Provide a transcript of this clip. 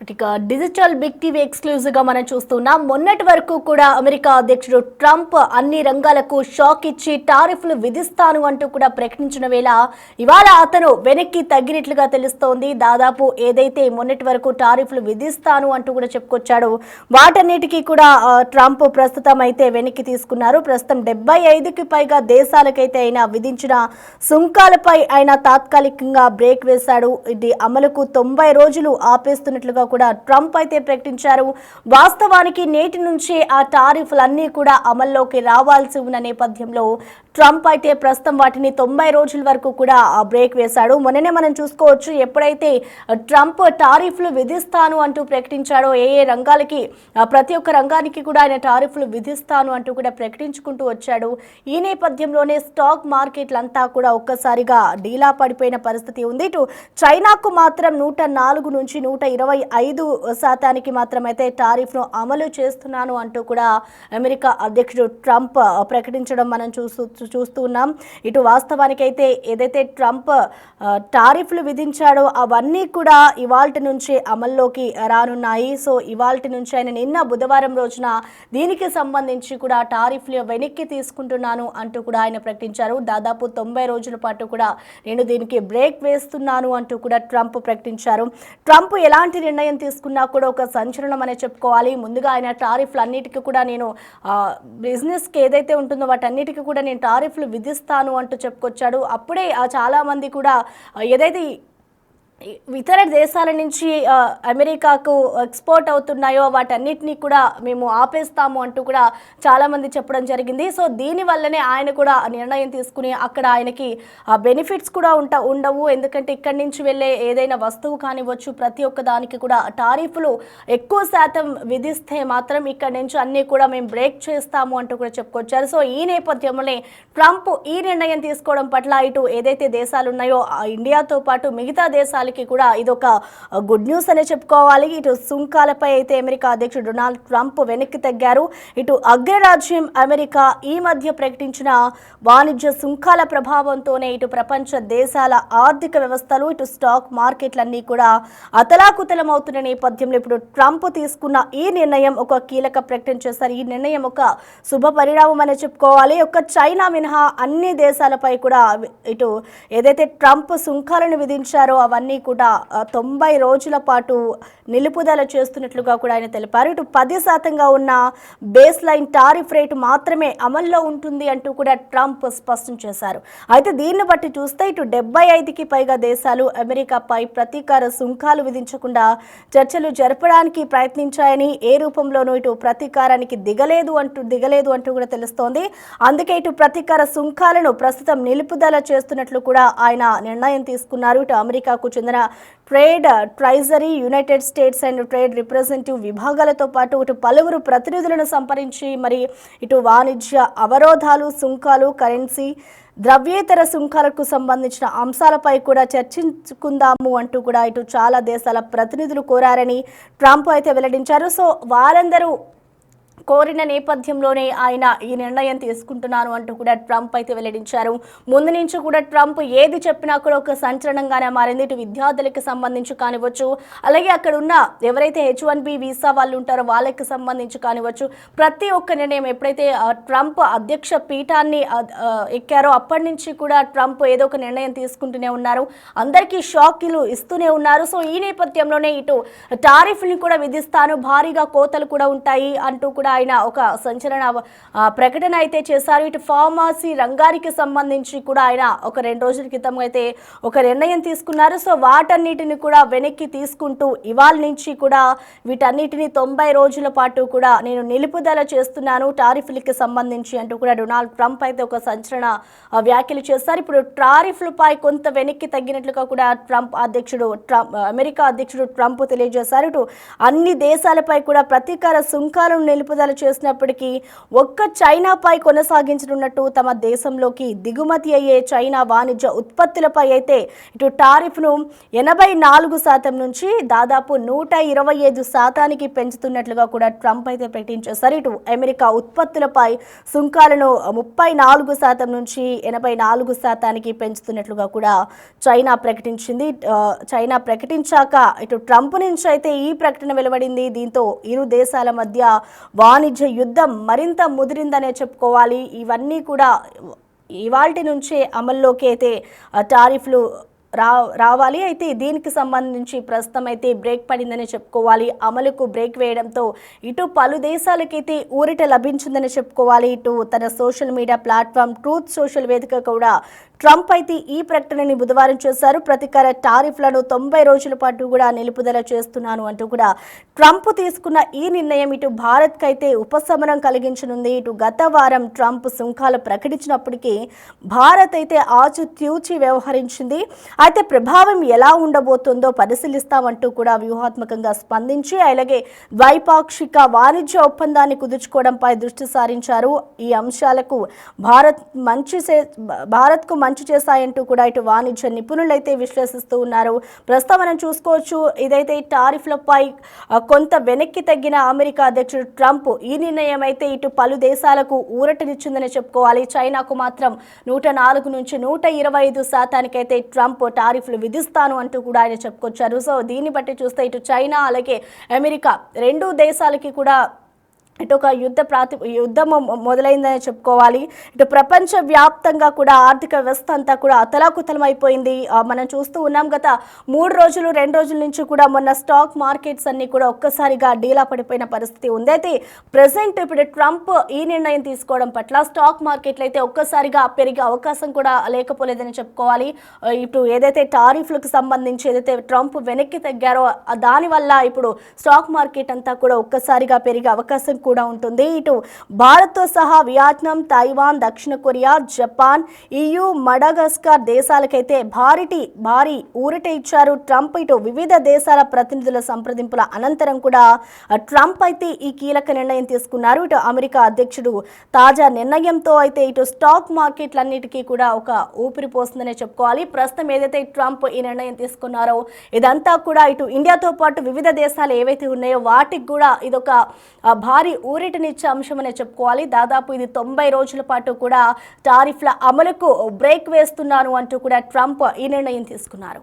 ఇక digital big TV exclusive గా మనం చూస్తున్నాం. మొన్నటి వరకు కూడా అమెరికా అధ్యక్షుడు ట్రంప్ అన్ని రంగాలకు షాక్ ఇచ్చి టారిఫ్లు విధిస్తాను అంటూ కూడా ప్రకటించిన వేళ ఇవాళ అతను వెనక్కి తగ్గినట్లుగా తెలుస్తోంది. దాదాపు ఏదైతే మొన్నటి వరకు టారిఫ్లు విధిస్తాను అంటూ కూడా చెప్పుకొచ్చాడు, వాటన్నిటికీ కూడా ట్రంప్ ప్రస్తుతం అయితే వెనక్కి తీసుకున్నారు. ప్రస్తుతం 75కి పైగా దేశాలకైతే ఆయన విధించిన సుంకాలపై ఆయన తాత్కాలికంగా బ్రేక్ వేశాడు. ఇది అమలుకు 90 రోజులు ఆపేస్తున్నట్లుగా కూడా ట్రంప్ అయితే ప్రకటించారు. వాస్తవానికి నేటి నుంచి ఆ టారిఫ్లన్నీ కూడా అమల్లోకి రావాల్సి ఉన్న నేపథ్యంలో ట్రంప్ అయితే ప్రస్తుతం వాటిని 90 రోజుల వరకు కూడా బ్రేక్ వేశాడు. మొన్ననే మనం చూసుకోవచ్చు, ఎప్పుడైతే ట్రంప్ టారిఫ్లు విధిస్తాను అంటూ ప్రకటించాడో ఏ రంగాలకి ప్రతి ఒక్క రంగానికి కూడా ఆయన టారిఫ్లు విధిస్తాను అంటూ కూడా ప్రకటించుకుంటూ వచ్చాడు. ఈ నేపథ్యంలోనే స్టాక్ మార్కెట్లంతా కూడా ఒక్కసారిగా డీలా పడిపోయిన పరిస్థితి ఉంది. ఇటు చైనాకు మాత్రం 104 నుంచి 125% మాత్రమైతే టారిఫ్ను అమలు చేస్తున్నాను అంటూ కూడా అమెరికా అధ్యక్షుడు ట్రంప్ ప్రకటించడం మనం చూస్తూ ఉన్నాం. ఇటు వాస్తవానికి అయితే ఏదైతే ట్రంప్ టారిఫ్లు విధించాడో అవన్నీ కూడా ఇవాల్టి నుంచి అమల్లోకి రానున్నాయి. సో ఇవాల్టి నుంచి ఆయన నిన్న బుధవారం రోజున దీనికి సంబంధించి కూడా టారిఫ్లు వెనక్కి తీసుకుంటున్నాను అంటూ కూడా ఆయన ప్రకటించారు. దాదాపు 90 రోజుల పాటు కూడా నేను దీనికి బ్రేక్ వేస్తున్నాను అంటూ కూడా ట్రంప్ ప్రకటించారు. ట్రంప్ ఎలాంటి నిర్ణయం తీసుకున్నా కూడా ఒక సంచలనం అనే చెప్పుకోవాలి. ముందుగా ఆయన టారిఫ్లు అన్నిటికీ కూడా నేను బిజినెస్కి ఏదైతే ఉంటుందో వాటన్నిటికీ కూడా నేను టారిఫ్లు విధిస్తాను అంటూ చెప్పుకొచ్చాడు. అప్పుడే చాలా మంది కూడా ఏదైతే ఇతర దేశాల నుంచి అమెరికాకు ఎక్స్పోర్ట్ అవుతున్నాయో వాటన్నిటినీ కూడా మేము ఆపేస్తాము అంటూ కూడా చాలామంది చెప్పడం జరిగింది. సో దీనివల్లనే ఆయన కూడా నిర్ణయం తీసుకుని అక్కడ ఆయనకి బెనిఫిట్స్ కూడా ఉండవు. ఎందుకంటే ఇక్కడి నుంచి వెళ్ళే ఏదైనా వస్తువు కానివ్వచ్చు, ప్రతి ఒక్క దానికి కూడా టారిఫ్లు ఎక్కువ శాతం విధిస్తే మాత్రం ఇక్కడి నుంచి అన్నీ కూడా మేము బ్రేక్ చేస్తాము అంటూ కూడా చెప్పుకొచ్చారు. సో ఈ నేపథ్యంలోనే ట్రంప్ ఈ నిర్ణయం తీసుకోవడం పట్ల ఇటు ఏదైతే దేశాలు ఉన్నాయో ఇండియాతో పాటు మిగతా దేశాలు కూడా ఇదొక గుడ్ న్యూస్ అనే చెప్పుకోవాలి. ఇటు సుంకాలపై అయితే అమెరికా అధ్యక్షుడు డొనాల్డ్ ట్రంప్ వెనక్కి తగ్గారు. ఇటు అగ్రరాజ్యం అమెరికా ఈ మధ్య ప్రకటించిన వాణిజ్య సుంకాల ప్రభావంతోనే ఇటు ప్రపంచ దేశాల ఆర్థిక వ్యవస్థలు, ఇటు స్టాక్ మార్కెట్లన్నీ కూడా అతలాకుతలమవుతున్న నేపథ్యంలో ఇప్పుడు ట్రంప్ తీసుకున్న ఈ నిర్ణయం ఒక కీలక ప్రకటన చేశారు. ఈ నిర్ణయం ఒక శుభ పరిణామం అనే చెప్పుకోవాలి. ఒక చైనా మినహా అన్ని దేశాలపై కూడా ఇటు ఏదైతే ట్రంప్ సుంకాలను విధించారో అవన్నీ కూడా 90 రోజుల పాటు నిలుపుదల చేస్తున్నట్లుగా కూడా ఆయన తెలిపారు. ఇటు 10% ఉన్న బేస్ లైన్ టారిఫ్ రేటు మాత్రమే అమల్లో ఉంటుంది అంటూ కూడా ట్రంప్ స్పష్టం చేశారు. అయితే దీన్ని బట్టి చూస్తే ఇటు 75కి పైగా దేశాలు అమెరికాపై ప్రతీకార సుంకాలు విధించకుండా చర్చలు జరపడానికి ప్రయత్నించాయని, ఏ రూపంలోనూ ఇటు ప్రతీకారానికి దిగలేదు అంటూ కూడా తెలుస్తోంది. అందుకే ఇటు ప్రతీకార సుంకాలను ప్రస్తుతం నిలుపుదల చేస్తున్నట్లు కూడా ఆయన నిర్ణయం తీసుకున్నారు. ఇటు అమెరికాకు చెందిన trade treasury, United States and trade representative విభాగాలతో పాటు ఇటు పలువురు ప్రతినిధులను సంప్రదించి మరి ఇటు వాణిజ్య అవరోధాలు, సుంకాలు, కరెన్సీ, ద్రవ్యేతర సుంకాలకు సంబంధించిన అంశాలపై కూడా చర్చించుకుందాము అంటూ కూడా ఇటు చాలా దేశాల ప్రతినిధులు కోరారని ట్రంప్ అయితే వెల్లడించారు. సో వారందరూ కోరిన నేపథ్యంలోనే ఆయన ఈ నిర్ణయం తీసుకుంటున్నాను అంటూ కూడా ట్రంప్ అయితే వెల్లడించారు. ముందు నుంచి కూడా ట్రంప్ ఏది చెప్పినా కూడా ఒక సంచలనంగానే మారింది. ఇటు విద్యార్థులకు సంబంధించి కానివచ్చు, అలాగే అక్కడ ఉన్న ఎవరైతే H1B వీసా వాళ్ళు ఉంటారో వాళ్ళకి సంబంధించి కానివచ్చు, ప్రతి ఒక్క నిర్ణయం ఎప్పుడైతే ట్రంప్ అధ్యక్ష పీఠాన్ని ఎక్కారో అప్పటి నుంచి కూడా ట్రంప్ ఏదో ఒక నిర్ణయం తీసుకుంటూనే ఉన్నారు. అందరికీ షాక్లు ఇస్తూనే ఉన్నారు. సో ఈ నేపథ్యంలోనే ఇటు టారిఫ్ని కూడా విధిస్తాను, భారీగా కోతలు కూడా ఉంటాయి అంటూ కూడా ఆయన ఒక సంచలన ప్రకటన అయితే చేశారు. ఇటు ఫార్మసీ రంగానికి సంబంధించి కూడా ఆయన ఒక 2 రోజుల క్రితం అయితే ఒక నిర్ణయం తీసుకున్నారు. సో వాటన్నిటిని కూడా వెనక్కి తీసుకుంటూ ఇవాళ నుంచి కూడా వీటన్నిటిని 90 రోజుల పాటు కూడా నేను నిలుపుదల చేస్తున్నాను టారిఫ్లకి సంబంధించి అంటూ కూడా డొనాల్డ్ ట్రంప్ అయితే ఒక సంచలన వ్యాఖ్యలు చేశారు. ఇప్పుడు టారిఫ్లపై కొంత వెనక్కి తగ్గినట్లుగా కూడా అమెరికా అధ్యక్షుడు ట్రంప్ తెలియజేశారు. ఇటు అన్ని దేశాలపై కూడా ప్రతీకార సుంకాలను నిలుపుదల నిలుపుదల చేసినప్పటికీ ఒక్క చైనాపై కొనసాగించనున్నట్టు తమ దేశంలోకి దిగుమతి అయ్యే చైనా వాణిజ్య ఉత్పత్తులపై అయితే ఇటు టారిఫ్ను 84% నుంచి దాదాపు 125% పెంచుతున్నట్లుగా కూడా ట్రంప్ అయితే ప్రకటించేశారు. ఇటు అమెరికా ఉత్పత్తులపై సుంకాలను 34% నుంచి 84% పెంచుతున్నట్లుగా కూడా చైనా ప్రకటించింది. చైనా ప్రకటించాక ఇటు ట్రంప్ నుంచి అయితే ఈ ప్రకటన వెలువడింది. దీంతో ఇరు దేశాల మధ్య వాణిజ్య యుద్ధం మరింత ముదిరిందనే చెప్పుకోవాలి. ఇవన్నీ కూడా ఇవాల్టి నుంచే అమల్లోకి అయితే టారిఫ్లు రావాలి. అయితే దీనికి సంబంధించి ప్రస్తుతం అయితే బ్రేక్ పడిందని చెప్పుకోవాలి. అమలుకు బ్రేక్ వేయడంతో ఇటు పలు దేశాలకైతే ఊరట లభించిందని చెప్పుకోవాలి. ఇటు తన social media platform truth social వేదిక కూడా ట్రంప్ అయితే ఈ ప్రకటనని బుధవారం చేశారు. ప్రతీకార టారిఫ్లను 90 రోజుల పాటు కూడా నిలుపుదల చేస్తున్నాను అంటూ కూడా ట్రంప్ తీసుకున్న ఈ నిర్ణయం ఇటు భారత్కి అయితే ఉపశమనం కలిగించనుంది. ఇటు గత వారం ట్రంప్ సుంకాలు ప్రకటించినప్పటికీ భారత్ అయితే ఆచితూచి వ్యవహరించింది. అయితే ప్రభావం ఎలా ఉండబోతుందో పరిశీలిస్తామంటూ కూడా వ్యూహాత్మకంగా స్పందించి అలాగే ద్వైపాక్షిక వాణిజ్య ఒప్పందాన్ని కుదుర్చుకోవడంపై దృష్టి సారించారు. ఈ అంశాలకు భారత్కు మంచి చేశాయంటూ కూడా ఇటు వాణిజ్య నిపుణులైతే విశ్లేషిస్తూ ఉన్నారు. ప్రస్తుతం మనం చూసుకోవచ్చు, ఇదైతే టారిఫ్లపై కొంత వెనక్కి తగ్గిన అమెరికా అధ్యక్షుడు ట్రంప్ ఈ నిర్ణయం అయితే ఇటు పలు దేశాలకు ఊరటనిచ్చిందని చెప్పుకోవాలి. చైనాకు మాత్రం 104 నుంచి 125% అయితే ట్రంప్ టారిఫ్లు విధిస్తాను అంటూ కూడా ఆయన చెప్పుకొచ్చారు. సో దీన్ని బట్టి చూస్తే ఇటు చైనా అలాగే అమెరికా రెండు దేశాలకి కూడా ఇటు ఒక యుద్ధం మొదలైందని చెప్పుకోవాలి. ఇటు ప్రపంచ వ్యాప్తంగా కూడా ఆర్థిక వ్యవస్థ అంతా కూడా అతలాకుతలం అయిపోయింది. మనం చూస్తూ ఉన్నాం. గత 2 రోజుల నుంచి కూడా మొన్న స్టాక్ మార్కెట్స్ అన్ని కూడా ఒక్కసారిగా డీలా పడిపోయిన పరిస్థితి ఉంది. అయితే ప్రెసెంట్ ఇప్పుడు ట్రంప్ ఈ నిర్ణయం తీసుకోవడం పట్ల స్టాక్ మార్కెట్లు అయితే ఒక్కసారిగా పెరిగే అవకాశం కూడా లేకపోలేదని చెప్పుకోవాలి. ఇటు ఏదైతే టారిఫ్లకు సంబంధించి ఏదైతే ట్రంప్ వెనక్కి తగ్గారో దానివల్ల ఇప్పుడు స్టాక్ మార్కెట్ అంతా కూడా ఒక్కసారిగా పెరిగే అవకాశం కూడా ఉంటుంది. ఇటు భారత్తో సహా వియత్నాం, తైవాన్, దక్షిణ కొరియా, జపాన్, EU, మడగాస్కర్ దేశాలకైతే భారీ ఊరట ఇచ్చారు ట్రంప్. ఇటు వివిధ దేశాల ప్రతినిధుల సంప్రదింపుల అనంతరం కూడా ట్రంప్ అయితే ఈ కీలక నిర్ణయం తీసుకున్నారు. ఇటు అమెరికా అధ్యక్షుడు తాజా నిర్ణయంతో అయితే ఇటు స్టాక్ మార్కెట్లన్నిటికీ కూడా ఒక ఊపిరి పోస్తుందనే చెప్పుకోవాలి. ప్రస్తుతం ఏదైతే ట్రంప్ ఈ నిర్ణయం తీసుకున్నారో ఇదంతా కూడా ఇటు ఇండియాతో పాటు వివిధ దేశాలు ఏవైతే ఉన్నాయో వాటికి కూడా ఇదొక భారీ ఊరటనిచ్చే అంశమనే చెప్పుకోవాలి. దాదాపు ఇది 90 రోజుల పాటు కూడా టారిఫ్ల అమలుకు బ్రేక్ వేస్తున్నాను అంటూ కూడా ట్రంప్ ఈ నిర్ణయం తీసుకున్నారు.